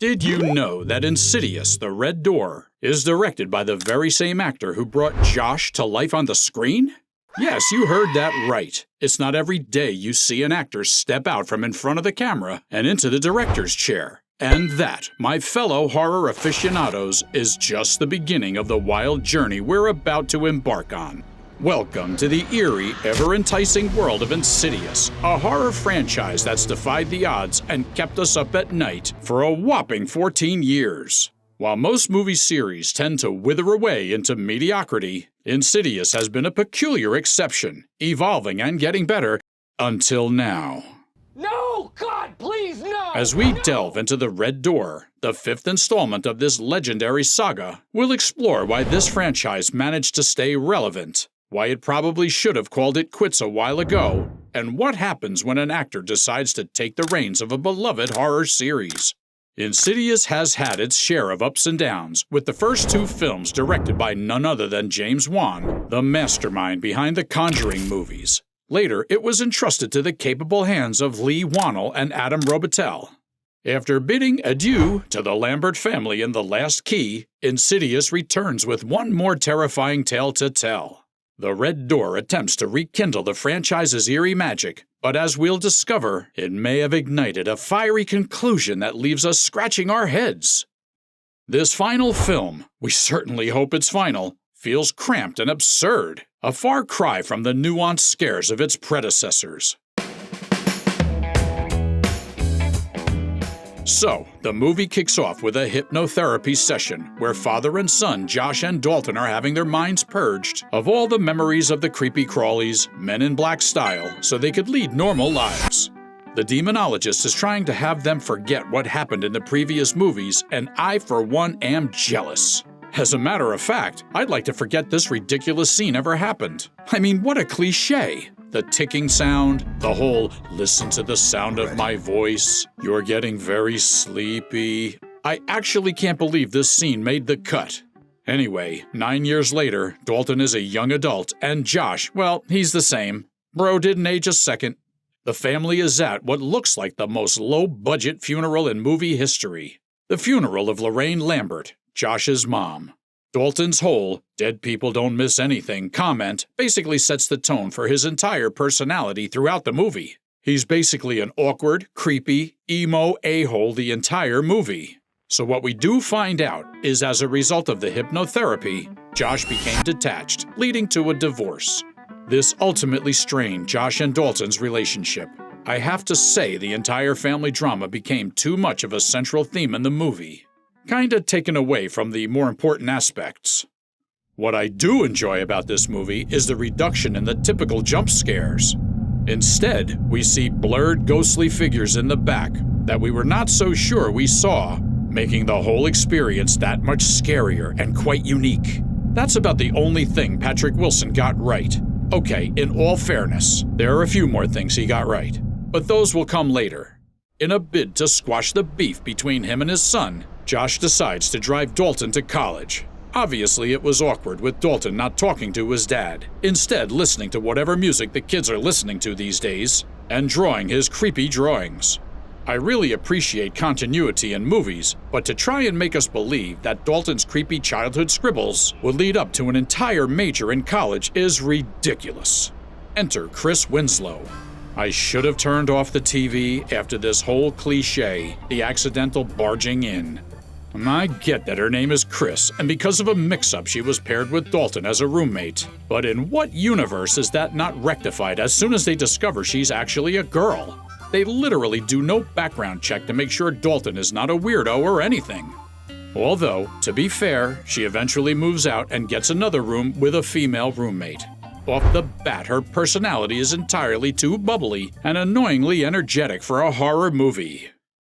Did you know that Insidious, The Red Door, is directed by the very same actor who brought Josh to life on the screen? Yes, you heard that right. It's not every day you see an actor step out from in front of the camera and into the director's chair. And that, my fellow horror aficionados, is just the beginning of the wild journey we're about to embark on. Welcome to the eerie, ever-enticing world of Insidious, a horror franchise that's defied the odds and kept us up at night for a whopping 14 years. While most movie series tend to wither away into mediocrity, Insidious has been a peculiar exception, evolving and getting better until now. No! God, please, no! As we delve into The Red Door, the fifth installment of this legendary saga, we'll explore why this franchise managed to stay relevant, why it probably should have called it quits a while ago, and what happens when an actor decides to take the reins of a beloved horror series. Insidious has had its share of ups and downs, with the first two films directed by none other than James Wan, the mastermind behind the Conjuring movies. Later, it was entrusted to the capable hands of Leigh Whannell and Adam Robitel. After bidding adieu to the Lambert family in The Last Key, Insidious returns with one more terrifying tale to tell. The Red Door attempts to rekindle the franchise's eerie magic, but as we'll discover, it may have ignited a fiery conclusion that leaves us scratching our heads. This final film, we certainly hope it's final, feels cramped and absurd, a far cry from the nuanced scares of its predecessors. So, the movie kicks off with a hypnotherapy session where father and son Josh and Dalton are having their minds purged of all the memories of the creepy crawlies, Men in Black style, so they could lead normal lives. The demonologist is trying to have them forget what happened in the previous movies, and I, for one, am jealous. As a matter of fact, I'd like to forget this ridiculous scene ever happened. I mean, what a cliché! The ticking sound, the whole listen to the sound of my voice, you're getting very sleepy. I actually can't believe this scene made the cut. Anyway, 9 years later, Dalton is a young adult, and Josh, well, he's the same. Bro didn't age a second. The family is at what looks like the most low-budget funeral in movie history. The funeral of Lorraine Lambert, Josh's mom. Dalton's whole "dead people don't miss anything" comment basically sets the tone for his entire personality throughout the movie. He's basically an awkward, creepy, emo a-hole the entire movie. So what we do find out is as a result of the hypnotherapy, Josh became detached, leading to a divorce. This ultimately strained Josh and Dalton's relationship. I have to say the entire family drama became too much of a central theme in the movie. Kinda taken away from the more important aspects. What I do enjoy about this movie is the reduction in the typical jump scares. Instead, we see blurred, ghostly figures in the back that we were not so sure we saw, making the whole experience that much scarier and quite unique. That's about the only thing Patrick Wilson got right. Okay, in all fairness, there are a few more things he got right, but those will come later. In a bid to squash the beef between him and his son, Josh decides to drive Dalton to college. Obviously, it was awkward with Dalton not talking to his dad, instead listening to whatever music the kids are listening to these days, and drawing his creepy drawings. I really appreciate continuity in movies, but to try and make us believe that Dalton's creepy childhood scribbles would lead up to an entire major in college is ridiculous. Enter Chris Winslow. I should have turned off the TV after this whole cliché, the accidental barging in. I get that her name is Chris, and because of a mix-up she was paired with Dalton as a roommate. But in what universe is that not rectified as soon as they discover she's actually a girl? They literally do no background check to make sure Dalton is not a weirdo or anything. Although, to be fair, she eventually moves out and gets another room with a female roommate. Off the bat, her personality is entirely too bubbly and annoyingly energetic for a horror movie.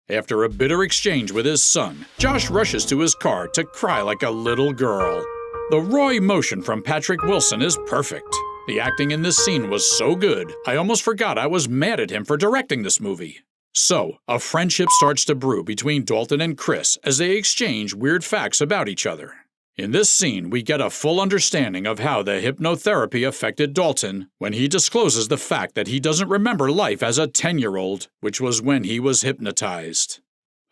After a bitter exchange with his son, Josh rushes to his car to cry like a little girl. The raw emotion from Patrick Wilson is perfect. The acting in this scene was so good, I almost forgot I was mad at him for directing this movie. So, a friendship starts to brew between Dalton and Chris as they exchange weird facts about each other. In this scene, we get a full understanding of how the hypnotherapy affected Dalton when he discloses the fact that he doesn't remember life as a 10-year-old, which was when he was hypnotized.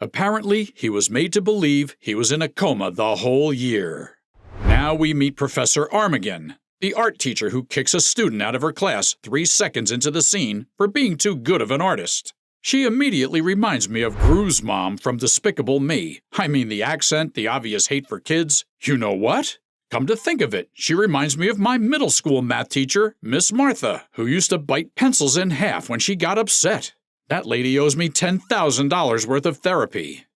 Apparently, he was made to believe he was in a coma the whole year. Now we meet Professor Armageddon, the art teacher who kicks a student out of her class 3 seconds into the scene for being too good of an artist. She immediately reminds me of Gru's mom from Despicable Me. I mean, the accent, the obvious hate for kids. You know what? Come to think of it, she reminds me of my middle school math teacher, Miss Martha, who used to bite pencils in half when she got upset. That lady owes me $10,000 worth of therapy.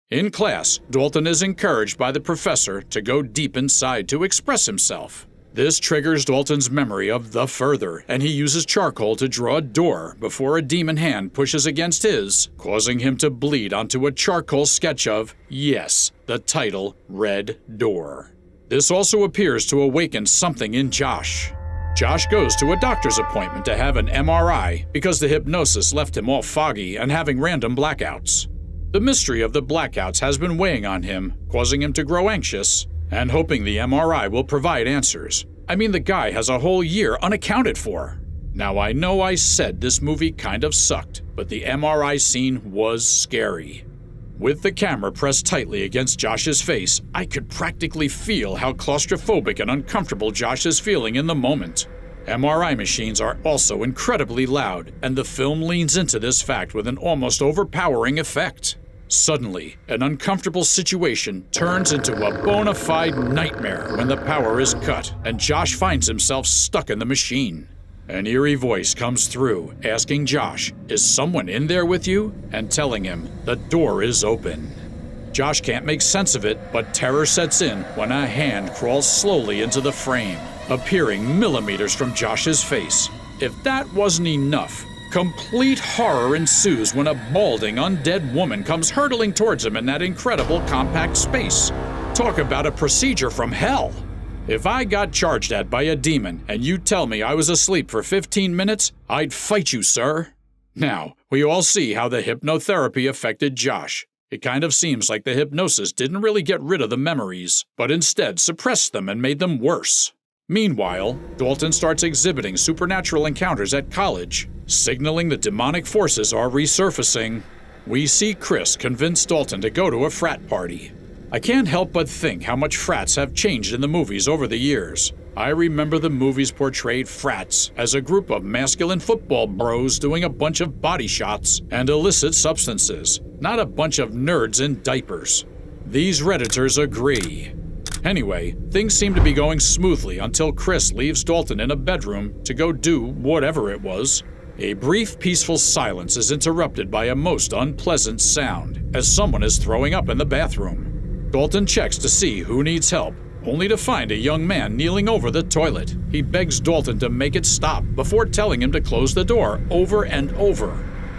In class, Dalton is encouraged by the professor to go deep inside to express himself. This triggers Dalton's memory of The Further, and he uses charcoal to draw a door before a demon hand pushes against his, causing him to bleed onto a charcoal sketch of, yes, the title, Red Door. This also appears to awaken something in Josh. Josh goes to a doctor's appointment to have an MRI because the hypnosis left him all foggy and having random blackouts. The mystery of the blackouts has been weighing on him, causing him to grow anxious, and hoping the MRI will provide answers. I mean, the guy has a whole year unaccounted for. Now, I know I said this movie kind of sucked, but the MRI scene was scary. With the camera pressed tightly against Josh's face, I could practically feel how claustrophobic and uncomfortable Josh is feeling in the moment. MRI machines are also incredibly loud, and the film leans into this fact with an almost overpowering effect. Suddenly, an uncomfortable situation turns into a bona fide nightmare when the power is cut, and Josh finds himself stuck in the machine. An eerie voice comes through, asking Josh, "Is someone in there with you?" and telling him, "The door is open." Josh can't make sense of it, but terror sets in when a hand crawls slowly into the frame, appearing millimeters from Josh's face. If that wasn't enough, complete horror ensues when a balding, undead woman comes hurtling towards him in that incredible compact space. Talk about a procedure from hell! If I got charged at by a demon and you tell me I was asleep for 15 minutes, I'd fight you, sir. Now, we all see how the hypnotherapy affected Josh. It kind of seems like the hypnosis didn't really get rid of the memories, but instead suppressed them and made them worse. Meanwhile, Dalton starts exhibiting supernatural encounters at college, signaling that demonic forces are resurfacing. We see Chris convince Dalton to go to a frat party. I can't help but think how much frats have changed in the movies over the years. I remember the movies portrayed frats as a group of masculine football bros doing a bunch of body shots and illicit substances, not a bunch of nerds in diapers. These Redditors agree. Anyway, things seem to be going smoothly until Chris leaves Dalton in a bedroom to go do whatever it was. A brief, peaceful silence is interrupted by a most unpleasant sound as someone is throwing up in the bathroom. Dalton checks to see who needs help, only to find a young man kneeling over the toilet. He begs Dalton to make it stop before telling him to close the door over and over.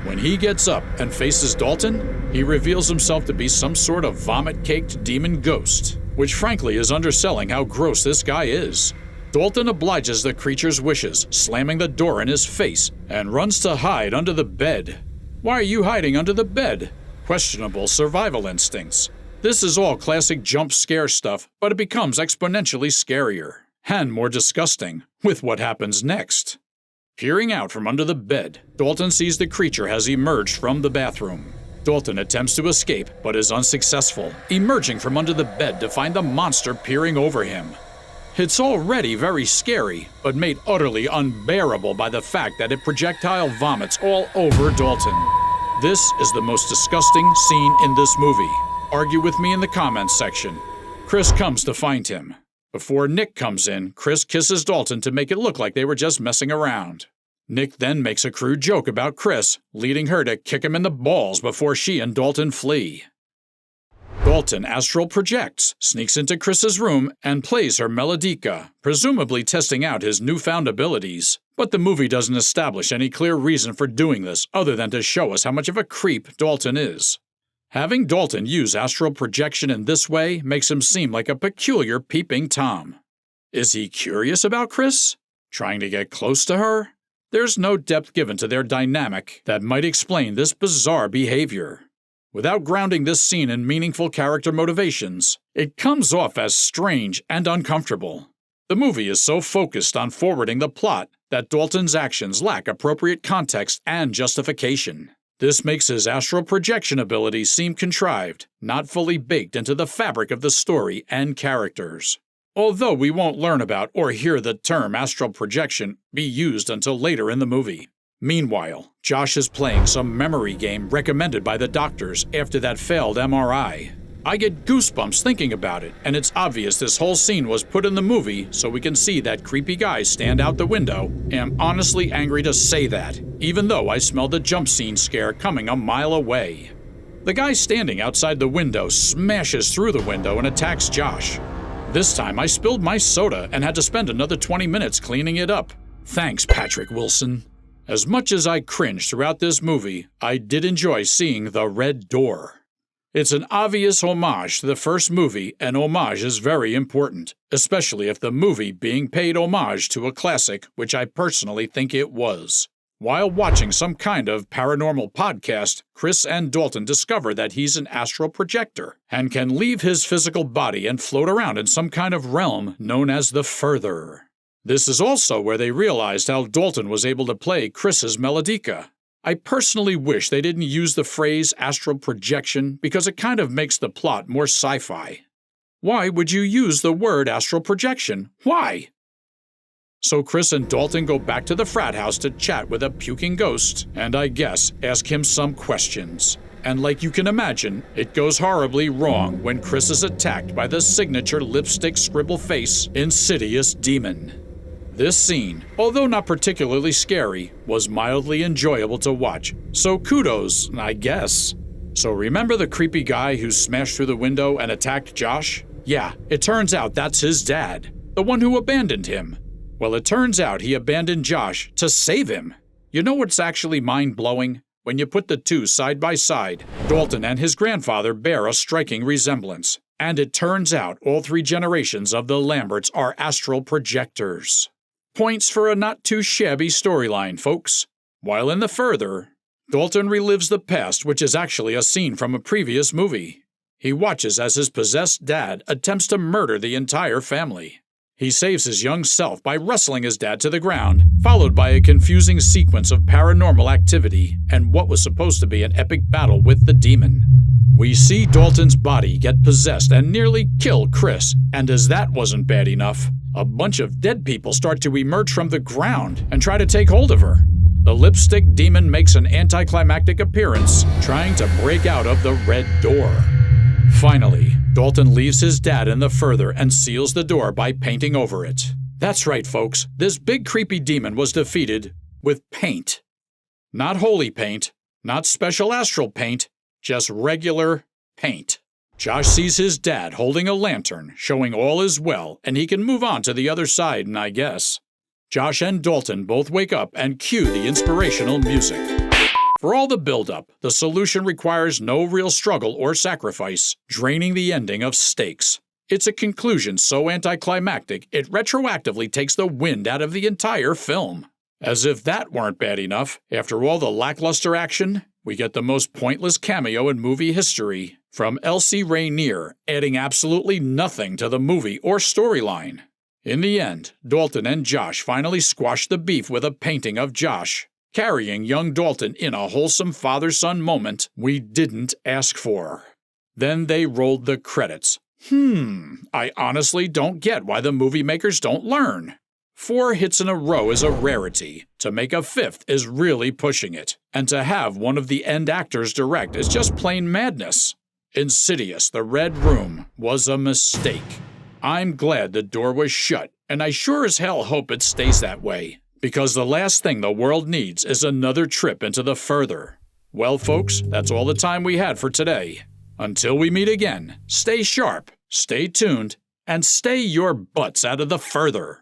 When he gets up and faces Dalton, he reveals himself to be some sort of vomit-caked demon ghost, which frankly is underselling how gross this guy is. Dalton obliges the creature's wishes, slamming the door in his face, and runs to hide under the bed. Why are you hiding under the bed? Questionable survival instincts. This is all classic jump scare stuff, but it becomes exponentially scarier and more disgusting with what happens next. Peering out from under the bed, Dalton sees the creature has emerged from the bathroom. Dalton attempts to escape, but is unsuccessful, emerging from under the bed to find the monster peering over him. It's already very scary, but made utterly unbearable by the fact that it projectile vomits all over Dalton. This is the most disgusting scene in this movie. Argue with me in the comments section. Chris comes to find him. Before Nick comes in, Chris kisses Dalton to make it look like they were just messing around. Nick then makes a crude joke about Chris, leading her to kick him in the balls before she and Dalton flee. Dalton astral projects, sneaks into Chris's room, and plays her melodica, presumably testing out his newfound abilities. But the movie doesn't establish any clear reason for doing this other than to show us how much of a creep Dalton is. Having Dalton use astral projection in this way makes him seem like a peculiar peeping Tom. Is he curious about Chris? Trying to get close to her? There's no depth given to their dynamic that might explain this bizarre behavior. Without grounding this scene in meaningful character motivations, it comes off as strange and uncomfortable. The movie is so focused on forwarding the plot that Dalton's actions lack appropriate context and justification. This makes his astral projection ability seem contrived, not fully baked into the fabric of the story and characters. Although we won't learn about or hear the term astral projection be used until later in the movie. Meanwhile, Josh is playing some memory game recommended by the doctors after that failed MRI. I get goosebumps thinking about it, and it's obvious this whole scene was put in the movie so we can see that creepy guy stand out the window. I'm honestly angry to say that, even though I smelled the jump scene scare coming a mile away. The guy standing outside the window smashes through the window and attacks Josh. This time I spilled my soda and had to spend another 20 minutes cleaning it up. Thanks, Patrick Wilson. As much as I cringed throughout this movie, I did enjoy seeing the red door. It's an obvious homage to the first movie, and homage is very important, especially if the movie being paid homage to a classic, which I personally think it was. While watching some kind of paranormal podcast, Chris and Dalton discover that he's an astral projector and can leave his physical body and float around in some kind of realm known as the Further. This is also where they realized how Dalton was able to play Chris's melodica. I personally wish they didn't use the phrase astral projection because it kind of makes the plot more sci-fi. Why would you use the word astral projection? Why? So Chris and Dalton go back to the frat house to chat with a puking ghost, and I guess ask him some questions. And like you can imagine, it goes horribly wrong when Chris is attacked by the signature lipstick scribble face, Insidious demon. This scene, although not particularly scary, was mildly enjoyable to watch, so kudos, I guess. So remember the creepy guy who smashed through the window and attacked Josh? Yeah, it turns out that's his dad, the one who abandoned him. Well, it turns out he abandoned Josh to save him. You know what's actually mind-blowing? When you put the two side by side, Dalton and his grandfather bear a striking resemblance. And it turns out all three generations of the Lamberts are astral projectors. Points for a not-too-shabby storyline, folks. While in the Further, Dalton relives the past, which is actually a scene from a previous movie. He watches as his possessed dad attempts to murder the entire family. He saves his young self by wrestling his dad to the ground, followed by a confusing sequence of paranormal activity and what was supposed to be an epic battle with the demon. We see Dalton's body get possessed and nearly kill Chris, and as that wasn't bad enough, a bunch of dead people start to emerge from the ground and try to take hold of her. The lipstick demon makes an anti-climactic appearance, trying to break out of the red door. Finally, Dalton leaves his dad in the Further and seals the door by painting over it. That's right, folks, this big creepy demon was defeated with paint. Not holy paint, not special astral paint, just regular paint. Josh sees his dad holding a lantern, showing all is well, and he can move on to the other side, I guess. Josh and Dalton both wake up and cue the inspirational music. For all the build-up, the solution requires no real struggle or sacrifice, draining the ending of stakes. It's a conclusion so anticlimactic, it retroactively takes the wind out of the entire film. As if that weren't bad enough, after all the lackluster action, we get the most pointless cameo in movie history from Elsie Rainier, adding absolutely nothing to the movie or storyline. In the end, Dalton and Josh finally squash the beef with a painting of Josh, carrying young Dalton in a wholesome father-son moment we didn't ask for. Then they rolled the credits. I honestly don't get why the movie makers don't learn. 4 hits in a row is a rarity. To make a 5th is really pushing it. And to have one of the end actors direct is just plain madness. Insidious, The Red Room, was a mistake. I'm glad the door was shut, and I sure as hell hope it stays that way. Because the last thing the world needs is another trip into the Further. Well, folks, that's all the time we had for today. Until we meet again, stay sharp, stay tuned, and stay your butts out of the Further.